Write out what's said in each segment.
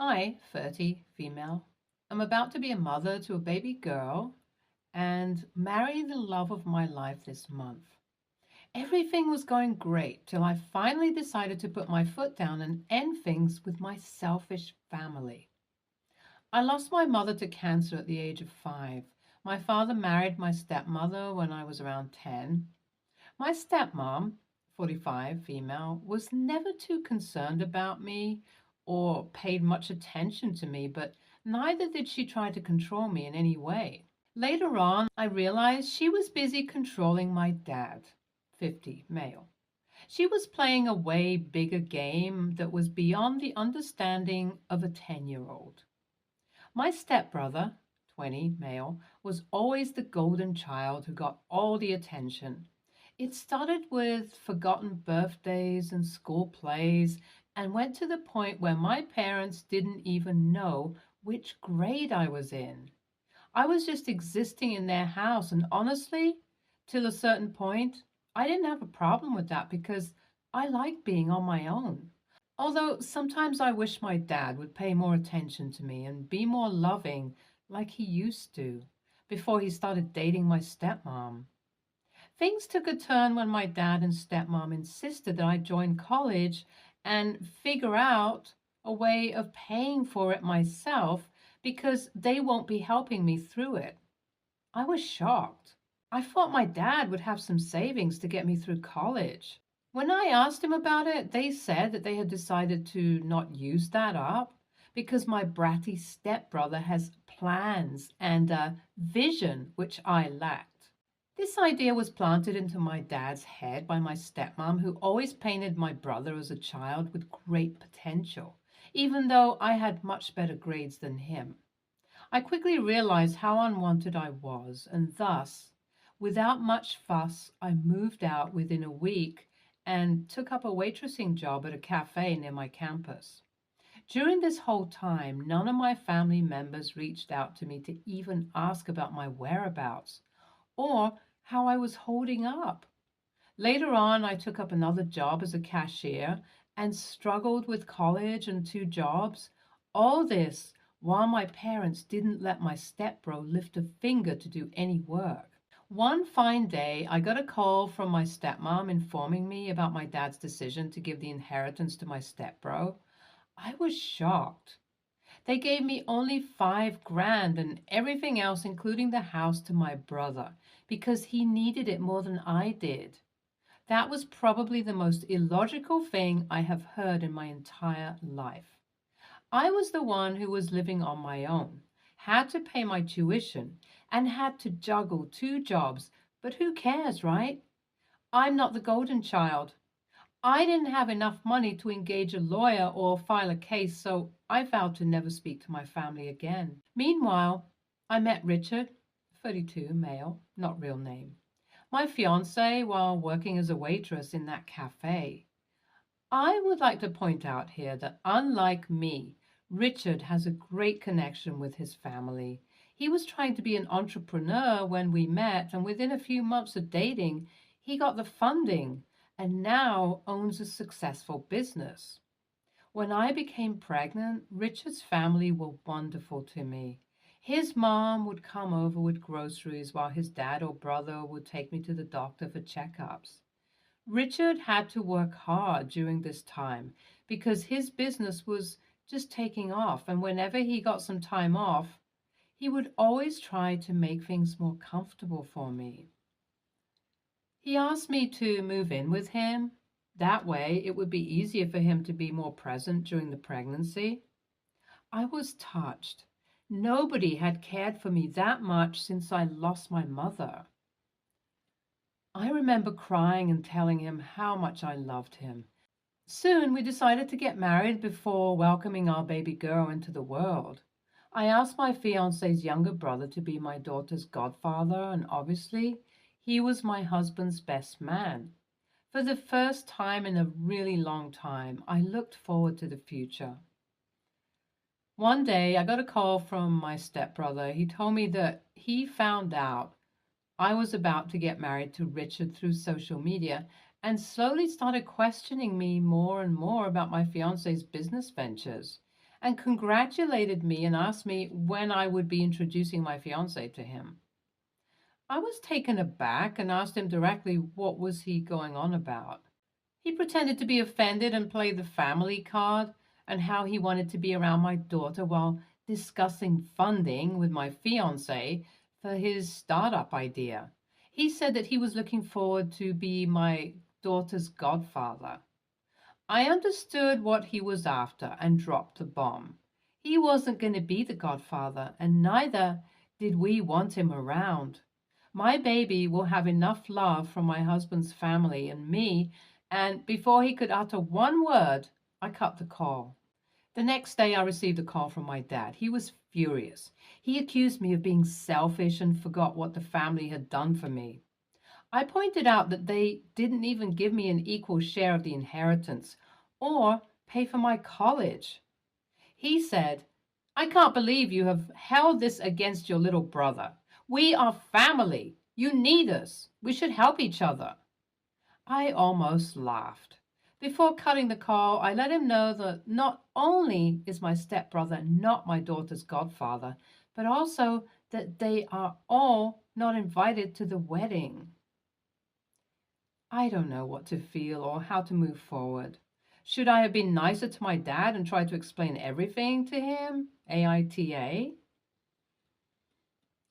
I, 30, female, am about to be a mother to a baby girl and marry the love of my life this month. Everything was going great till I finally decided to put my foot down and end things with my selfish family. I lost my mother to cancer at the age of 5. My father married my stepmother when I was around 10. My stepmom, 45, female, was never too concerned about me or paid much attention to me, but neither did she try to control me in any way. Later on, I realized she was busy controlling my dad, 50, male. She was playing a way bigger game that was beyond the understanding of a 10-year-old. My stepbrother, 20, male, was always the golden child who got all the attention. It started with forgotten birthdays and school plays and went to the point where my parents didn't even know which grade I was in. I was just existing in their house, and honestly, till a certain point, I didn't have a problem with that because I like being on my own. Although sometimes I wish my dad would pay more attention to me and be more loving like he used to before he started dating my stepmom. Things took a turn when my dad and stepmom insisted that I join college and figure out a way of paying for it myself because they won't be helping me through it. I was shocked. I thought my dad would have some savings to get me through college. When I asked him about it, they said that they had decided to not use that up because my bratty stepbrother has plans and a vision which I lacked. This idea was planted into my dad's head by my stepmom, who always painted my brother as a child with great potential, even though I had much better grades than him. I quickly realized how unwanted I was, and thus, without much fuss, I moved out within a week and took up a waitressing job at a cafe near my campus. During this whole time, none of my family members reached out to me to even ask about my whereabouts or how I was holding up. Later on, I took up another job as a cashier and struggled with college and 2 jobs. All this while my parents didn't let my stepbro lift a finger to do any work. One fine day, I got a call from my stepmom informing me about my dad's decision to give the inheritance to my stepbro. I was shocked. They gave me only 5 grand and everything else, including the house, to my brother because he needed it more than I did. That was probably the most illogical thing I have heard in my entire life. I was the one who was living on my own, had to pay my tuition, and had to juggle 2 jobs, but who cares, right? I'm not the golden child. I didn't have enough money to engage a lawyer or file a case, so I vowed to never speak to my family again. Meanwhile, I met Richard, 32, male, not real name, my fiance, while working as a waitress in that cafe. I would like to point out here that unlike me, Richard has a great connection with his family. He was trying to be an entrepreneur when we met, and within a few months of dating, he got the funding and now owns a successful business. When I became pregnant, Richard's family were wonderful to me. His mom would come over with groceries while his dad or brother would take me to the doctor for checkups. Richard had to work hard during this time because his business was just taking off, and whenever he got some time off, he would always try to make things more comfortable for me. He asked me to move in with him. That way, it would be easier for him to be more present during the pregnancy. I was touched. Nobody had cared for me that much since I lost my mother. I remember crying and telling him how much I loved him. Soon we decided to get married before welcoming our baby girl into the world. I asked my fiance's younger brother to be my daughter's godfather, and obviously, he was my husband's best man. For the first time in a really long time, I looked forward to the future. One day, I got a call from my stepbrother. He told me that he found out I was about to get married to Richard through social media and slowly started questioning me more and more about my fiance's business ventures. and congratulated me and asked me when I would be introducing my fiance to him. I was taken aback and asked him directly what was he going on about. He pretended to be offended and played the family card and how he wanted to be around my daughter while discussing funding with my fiance for his startup idea. He said that he was looking forward to be my daughter's godfather. I understood what he was after and dropped the bomb. He wasn't going to be the godfather, and neither did we want him around. My baby will have enough love from my husband's family and me, and before he could utter one word, I cut the call. The next day, I received a call from my dad. He was furious. He accused me of being selfish and forgot what the family had done for me. I pointed out that they didn't even give me an equal share of the inheritance or pay for my college. He said, "I can't believe you have held this against your little brother. We are family. You need us. We should help each other." I almost laughed. Before cutting the call, I let him know that not only is my stepbrother not my daughter's godfather, but also that they are all not invited to the wedding. I don't know what to feel or how to move forward. Should I have been nicer to my dad and tried to explain everything to him? AITA?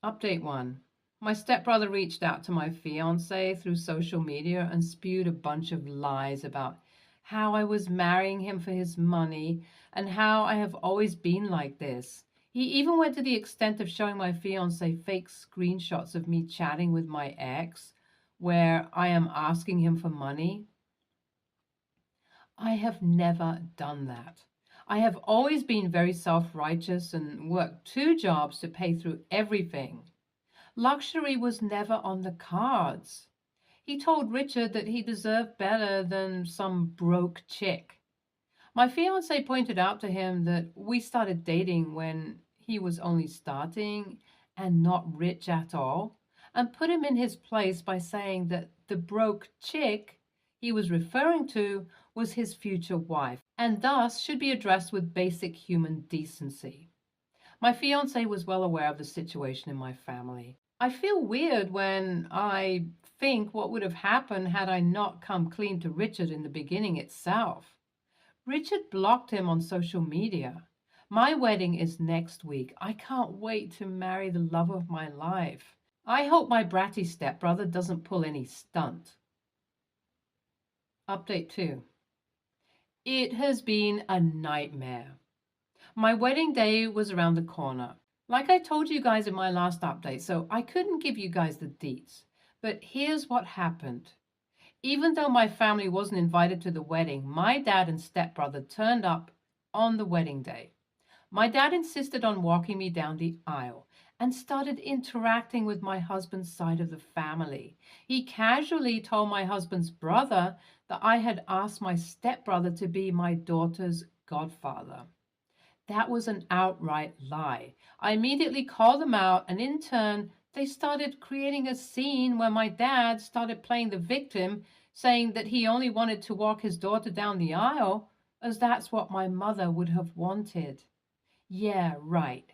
Update 1. My stepbrother reached out to my fiance through social media and spewed a bunch of lies about how I was marrying him for his money and how I have always been like this. He even went to the extent of showing my fiance fake screenshots of me chatting with my ex where I am asking him for money. I have never done that. I have always been very self-righteous and worked 2 jobs to pay through everything. Luxury was never on the cards. He told Richard that he deserved better than some broke chick. My fiance pointed out to him that we started dating when he was only starting and not rich at all, and put him in his place by saying that the broke chick he was referring to was his future wife, and thus should be addressed with basic human decency. My fiance was well aware of the situation in my family. I feel weird when I think what would have happened had I not come clean to Richard in the beginning itself. Richard blocked him on social media. My wedding is next week. I can't wait to marry the love of my life. I hope my bratty stepbrother doesn't pull any stunt. Update 2. It has been a nightmare. My wedding day was around the corner. Like I told you guys in my last update, so I couldn't give you guys the deets. But here's what happened. Even though my family wasn't invited to the wedding, my dad and stepbrother turned up on the wedding day. My dad insisted on walking me down the aisle and started interacting with my husband's side of the family. He casually told my husband's brother that I had asked my stepbrother to be my daughter's godfather. That was an outright lie. I immediately called them out, and in turn, they started creating a scene where my dad started playing the victim, saying that he only wanted to walk his daughter down the aisle, as that's what my mother would have wanted. Yeah, right.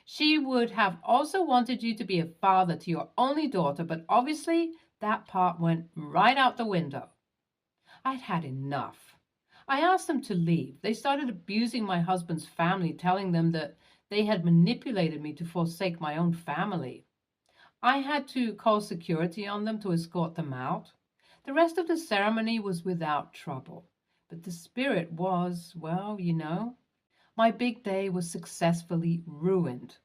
She would have also wanted you to be a father to your only daughter, but obviously that part went right out the window. I'd had enough. I asked them to leave. They started abusing my husband's family, telling them that they had manipulated me to forsake my own family. I had to call security on them to escort them out. The rest of the ceremony was without trouble, but the spirit was, well, my big day was successfully ruined.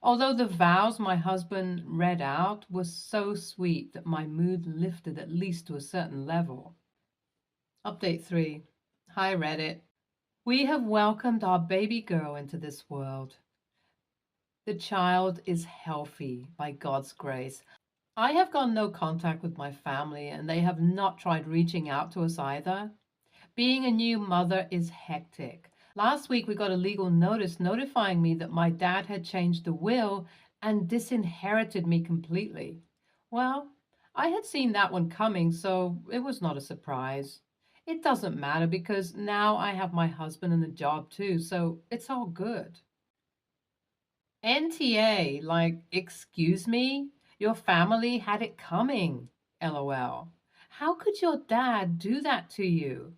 Although the vows my husband read out were so sweet that my mood lifted at least to a certain level. Update 3. Hi, Reddit. We have welcomed our baby girl into this world. The child is healthy by God's grace. I have got no contact with my family, and they have not tried reaching out to us either. Being a new mother is hectic. Last week, we got a legal notice notifying me that my dad had changed the will and disinherited me completely. Well, I had seen that one coming, so it was not a surprise. It doesn't matter because now I have my husband and a job too, so it's all good. NTA, like, excuse me? Your family had it coming. LOL. How could your dad do that to you?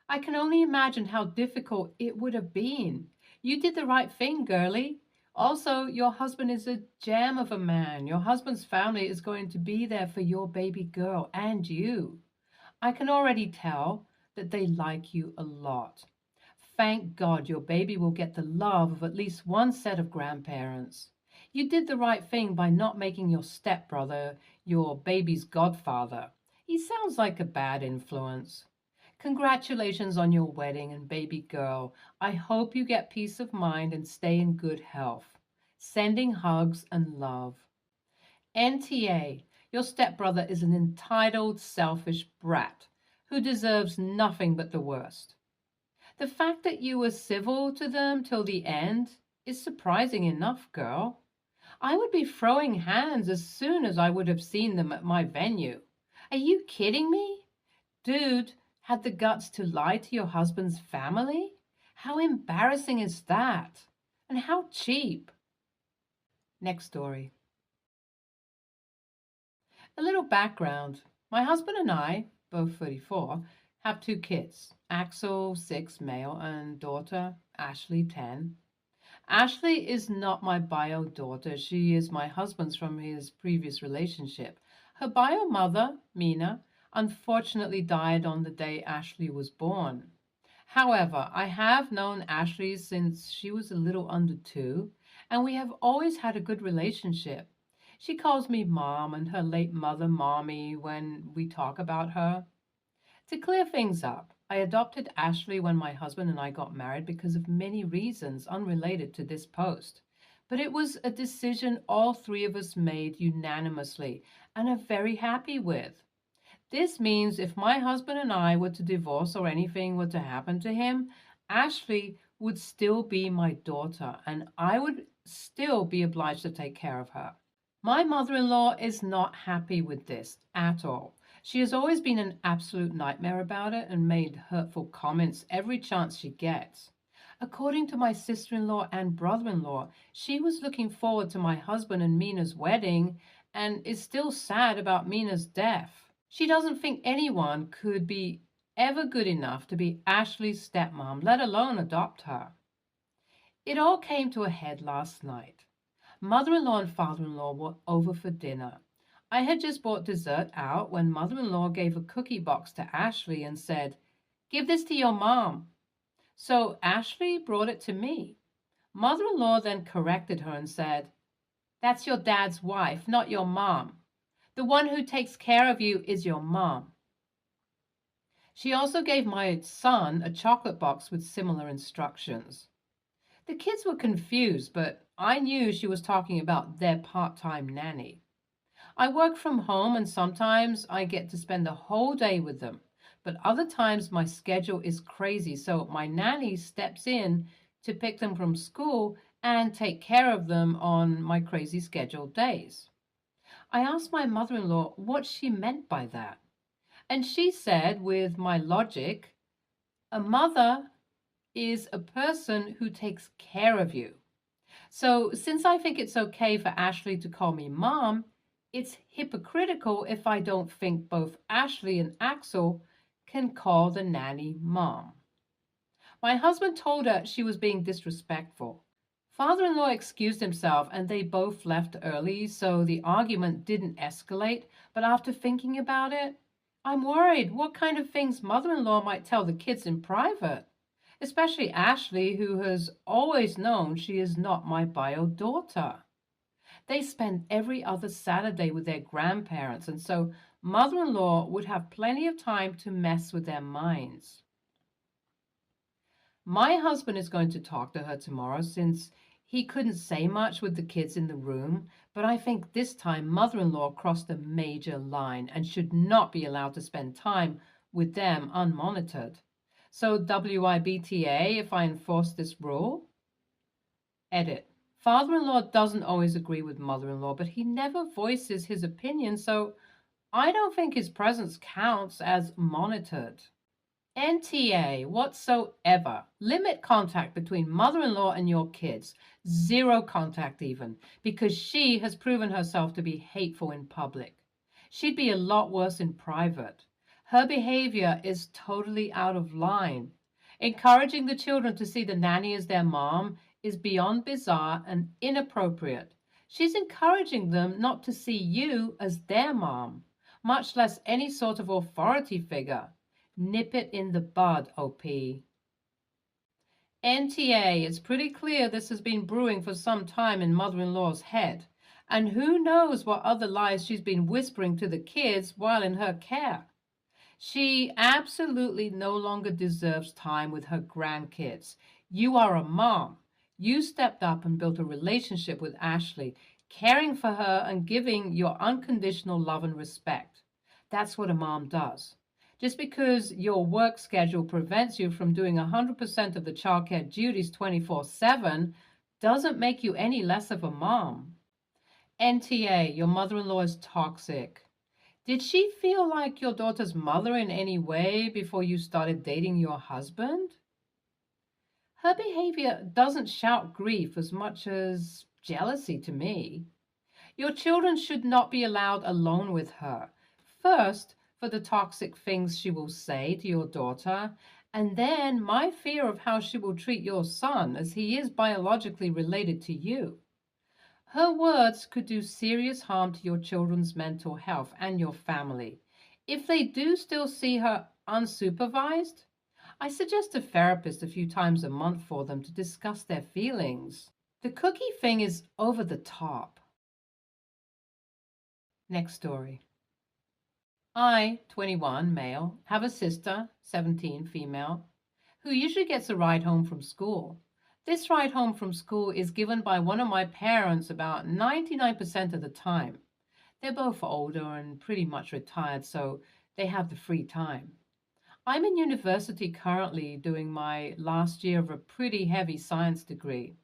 I can only imagine how difficult it would have been. You did the right thing, girlie. Also, your husband is a gem of a man. Your husband's family is going to be there for your baby girl and you. I can already tell that they like you a lot. Thank God your baby will get the love of at least one set of grandparents. You did the right thing by not making your stepbrother your baby's godfather. He sounds like a bad influence. Congratulations on your wedding and baby girl. I hope you get peace of mind and stay in good health. Sending hugs and love. NTA, your stepbrother is an entitled, selfish brat who deserves nothing but the worst. The fact that you were civil to them till the end is surprising enough, girl. I would be throwing hands as soon as I would have seen them at my venue. Are you kidding me? Dude had the guts to lie to your husband's family? How embarrassing is that? And how cheap. Next story. A little background. My husband and I, both 34, have two kids, Axel, 6, male, and daughter, Ashley, 10. Ashley is not my bio daughter. She is my husband's from his previous relationship. Her bio mother, Mina, unfortunately died on the day Ashley was born. However, I have known Ashley since she was a little under 2, and we have always had a good relationship. She calls me mom and her late mother mommy when we talk about her. To clear things up, I adopted Ashley when my husband and I got married because of many reasons unrelated to this post. But it was a decision all three of us made unanimously and are very happy with. This means if my husband and I were to divorce or anything were to happen to him, Ashley would still be my daughter and I would still be obliged to take care of her. My mother in law is not happy with this at all. She has always been an absolute nightmare about it and made hurtful comments every chance she gets. According to my sister in law and brother in law, she was looking forward to my husband and Mina's wedding and is still sad about Mina's death. She doesn't think anyone could be ever good enough to be Ashley's stepmom, let alone adopt her. It all came to a head last night. Mother-in-law and father-in-law were over for dinner. I had just bought dessert out when mother-in-law gave a cookie box to Ashley and said, "Give this to your mom." So Ashley brought it to me. Mother-in-law then corrected her and said, "That's your dad's wife, not your mom. The one who takes care of you is your mom." She also gave my son a chocolate box with similar instructions. The kids were confused, but I knew she was talking about their part-time nanny. I work from home and sometimes I get to spend a whole day with them, but other times my schedule is crazy, so my nanny steps in to pick them from school and take care of them on my crazy scheduled days. I asked my mother-in-law what she meant by that, and she said, with my logic, a mother is a person who takes care of you. So since I think it's okay for Ashley to call me mom, it's hypocritical if I don't think both Ashley and Axel can call the nanny mom. My husband told her she was being disrespectful. Father-in-law excused himself and they both left early, so the argument didn't escalate. But after thinking about it, I'm worried what kind of things mother-in-law might tell the kids in private. Especially Ashley, who has always known she is not my bio daughter. They spend every other Saturday with their grandparents, and so mother-in-law would have plenty of time to mess with their minds. My husband is going to talk to her tomorrow since he couldn't say much with the kids in the room, but I think this time mother-in-law crossed a major line and should not be allowed to spend time with them unmonitored. So WIBTA if I enforce this rule? Edit. Father-in-law doesn't always agree with mother-in-law, but he never voices his opinion, so I don't think his presence counts as monitored. NTA whatsoever. Limit contact between mother-in-law and your kids. Zero contact even, because she has proven herself to be hateful in public. She'd be a lot worse in private. Her behavior is totally out of line. Encouraging the children to see the nanny as their mom is beyond bizarre and inappropriate. She's encouraging them not to see you as their mom, much less any sort of authority figure. Nip it in the bud, OP. NTA, it's pretty clear this has been brewing for some time in mother-in-law's head. And who knows what other lies she's been whispering to the kids while in her care. She absolutely no longer deserves time with her grandkids. You are a mom. You stepped up and built a relationship with Ashley, caring for her and giving your unconditional love and respect. That's what a mom does. Just because your work schedule prevents you from doing 100% of the childcare duties 24/7 doesn't make you any less of a mom. NTA, your mother-in-law is toxic. Did she feel like your daughter's mother in any way before you started dating your husband? Her behavior doesn't shout grief as much as jealousy to me. Your children should not be allowed alone with her. First, for the toxic things she will say to your daughter, and then my fear of how she will treat your son, as he is biologically related to you. Her words could do serious harm to your children's mental health and your family. If they do still see her unsupervised, I suggest a therapist a few times a month for them to discuss their feelings. The cookie thing is over the top. Next story. I, 21, male, have a sister, 17, female, who usually gets a ride home from school. This ride home from school is given by one of my parents about 99% of the time. They're both older and pretty much retired, so they have the free time. I'm in university currently doing my last year of a pretty heavy science degree.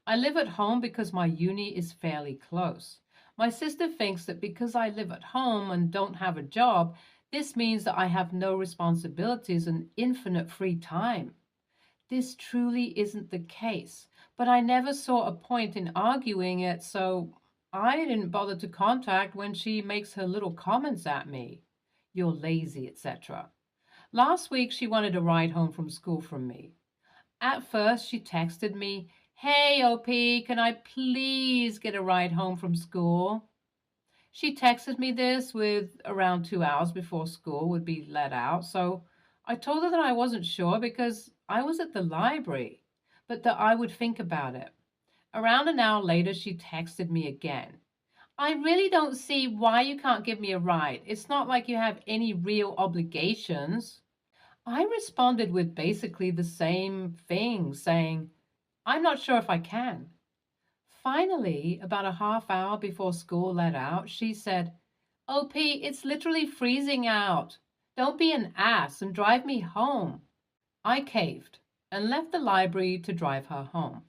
I live at home because my uni is fairly close. My sister thinks that because I live at home and don't have a job, this means that I have no responsibilities and infinite free time. This truly isn't the case, but I never saw a point in arguing it, so I didn't bother to contact when she makes her little comments at me. You're lazy, etc. Last week, she wanted a ride home from school from me. At first, she texted me, "Hey, OP, can I please get a ride home from school?" She texted me this with around 2 hours before school would be let out, so I told her that I wasn't sure because I was at the library, but that I would think about it. Around an hour later, she texted me again. "I really don't see why you can't give me a ride. It's not like you have any real obligations." I responded with basically the same thing, saying, "I'm not sure if I can." Finally, about a half hour before school let out, she said, "OP, it's literally freezing out. Don't be an ass and drive me home." I caved and left the library to drive her home.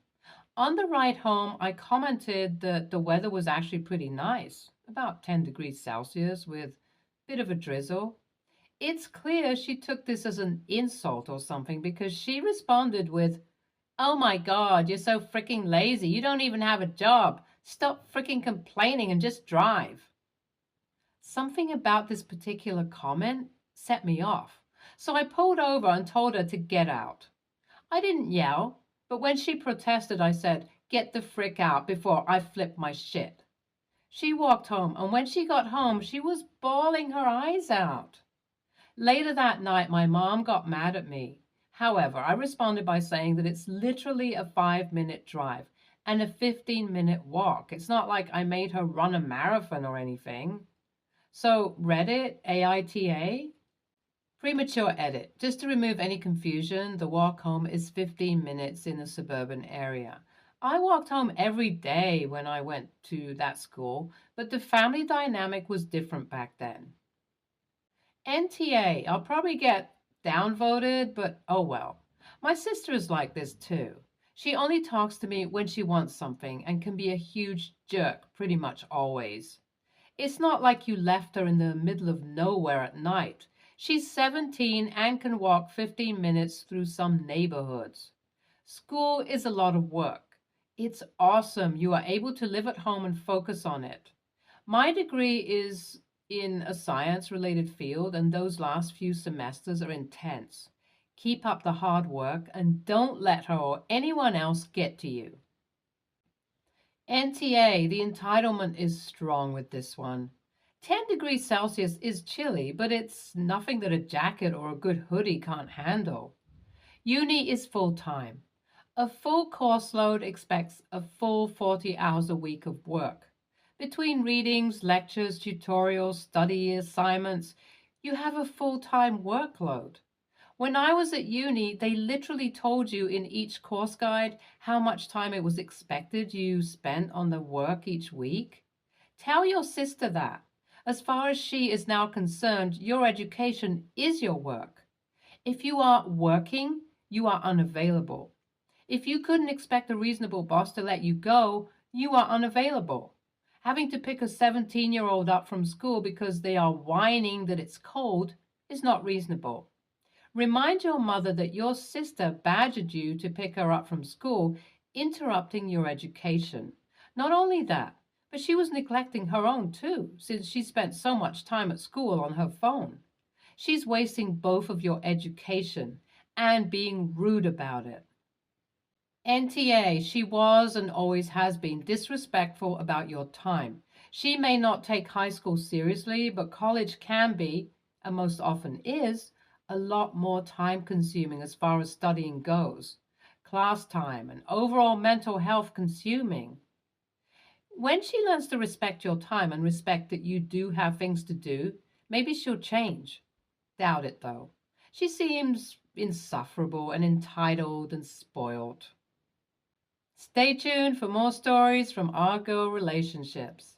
On the ride home, I commented that the weather was actually pretty nice, about 10 degrees Celsius with a bit of a drizzle. It's clear she took this as an insult or something because she responded with, "Oh my God, you're so freaking lazy. You don't even have a job. Stop freaking complaining and just drive." Something about this particular comment set me off, so I pulled over and told her to get out. I didn't yell, but when she protested, I said, "Get the frick out before I flip my shit." She walked home, and when she got home, she was bawling her eyes out. Later that night, my mom got mad at me. However, I responded by saying that it's literally a 5-minute drive and a 15-minute walk. It's not like I made her run a marathon or anything. So Reddit, AITA, premature edit. Just to remove any confusion, the walk home is 15 minutes in a suburban area. I walked home every day when I went to that school, but the family dynamic was different back then. NTA, I'll probably get downvoted, but oh well. My sister is like this too. She only talks to me when she wants something and can be a huge jerk pretty much always. It's not like you left her in the middle of nowhere at night. She's 17 and can walk 15 minutes through some neighborhoods. School is a lot of work. It's awesome you are able to live at home and focus on it. My degree is in a science related field, and those last few semesters are intense. Keep up the hard work and don't let her or anyone else get to you. NTA, the entitlement is strong with this one. 10 degrees Celsius is chilly, but it's nothing that a jacket or a good hoodie can't handle. Uni is full time. A full course load expects a full 40 hours a week of work. Between readings, lectures, tutorials, study assignments, you have a full time workload. When I was at uni, they literally told you in each course guide how much time it was expected you spent on the work each week. Tell your sister that. As far as she is now concerned, your education is your work. If you are working, you are unavailable. If you couldn't expect a reasonable boss to let you go, you are unavailable. Having to pick a 17-year-old up from school because they are whining that it's cold is not reasonable. Remind your mother that your sister badgered you to pick her up from school, interrupting your education. Not only that, but she was neglecting her own too, since she spent so much time at school on her phone. She's wasting both of your education and being rude about it. NTA, she was and always has been disrespectful about your time. She may not take high school seriously, but college can be, and most often is, a lot more time consuming as far as studying goes. Class time and overall mental health consuming. When she learns to respect your time and respect that you do have things to do, maybe she'll change. Doubt it though. She seems insufferable and entitled and spoiled. Stay tuned for more stories from our girl relationships.